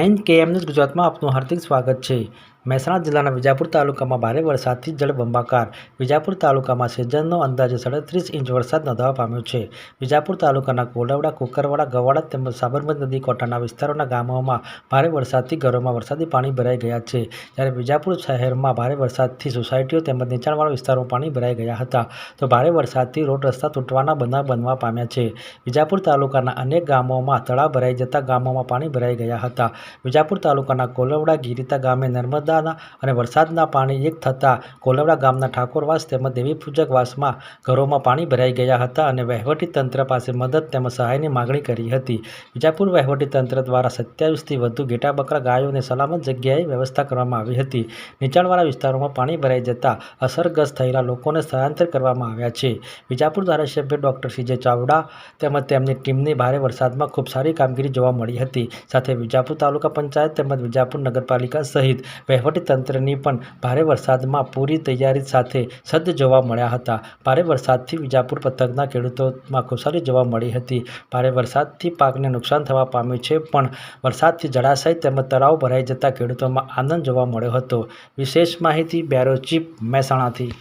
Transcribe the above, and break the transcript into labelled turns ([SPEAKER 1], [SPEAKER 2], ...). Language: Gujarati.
[SPEAKER 1] 9 KM ન્યૂઝ ગુજરાતમાં આપનું હાર્દિક સ્વાગત છે। મહેસાણા જિલ્લાના વિજાપુર તાલુકામાં ભારે વરસાદથી જળબંબાકાર। વિજાપુર તાલુકામાં સિઝનનો અંદાજે 37 ઇંચ વરસાદ નોંધવા પામ્યો છે। વિજાપુર તાલુકાના કોલવડા, કુકરવાડા, ગવાડા તેમજ સાબરમતી નદી કોઠાના વિસ્તારોના ગામોમાં ભારે વરસાદથી ઘરોમાં વરસાદી પાણી ભરાઈ ગયા છે। જ્યારે વિજાપુર શહેરમાં ભારે વરસાદથી સોસાયટીઓ તેમજ નીચાણવાળા વિસ્તારોમાં પાણી ભરાઈ ગયા હતા, તો ભારે વરસાદથી રોડ રસ્તા તૂટવાના બનાવ બનવા પામ્યા છે। વિજાપુર તાલુકાના અનેક ગામોમાં તળાવ ભરાઈ જતા ગામોમાં પાણી ભરાઈ ગયા હતા। વિજાપુર તાલુકાના કોલવડા ગીરીતા ગામે નર્મદાના અને વરસાદના પાણી એક થતાં કોલવડા ગામના ઠાકોરવાસ તેમજ દેવીપૂજકવાસમાં ઘરોમાં પાણી ભરાઈ ગયા હતા અને વહીવટીતંત્ર પાસે મદદ તેમજ સહાયની માગણી કરી હતી। વિજાપુર વહીવટીતંત્ર દ્વારા 27થી વધુ ઘેટા બકરા ગાયોને સલામત જગ્યાએ વ્યવસ્થા કરવામાં આવી હતી। નીચાણવાળા વિસ્તારોમાં પાણી ભરાઈ જતા અસરગ્રસ્ત થયેલા લોકોને સ્થળાંતર કરવામાં આવ્યા છે। વિજાપુર ધારાસભ્ય ડોક્ટર CJ ચાવડા તેમજ તેમની ટીમની ભારે વરસાદમાં ખૂબ સારી કામગીરી જોવા મળી હતી। સાથે વિજાપુર તાલુકા પંચાયત તેમજ વિજાપુર નગરપાલિકા સહિત વહીવટીતંત્રની પણ ભારે વરસાદમાં પૂરી તૈયારી સાથે સજ્જ જોવા મળ્યા હતા। ભારે વરસાદથી વિજાપુર પંથકના ખેડૂતોમાં ખુશાલી જોવા મળી હતી। ભારે વરસાદથી પાકને નુકસાન થવા પામ્યું છે, પણ વરસાદથી જળાશય તેમજ તળાવ ભરાઈ જતા ખેડૂતોમાં આનંદ જોવા મળ્યો હતો। વિશેષ માહિતી બ્યુરો ચીફ મહેસાણાથી।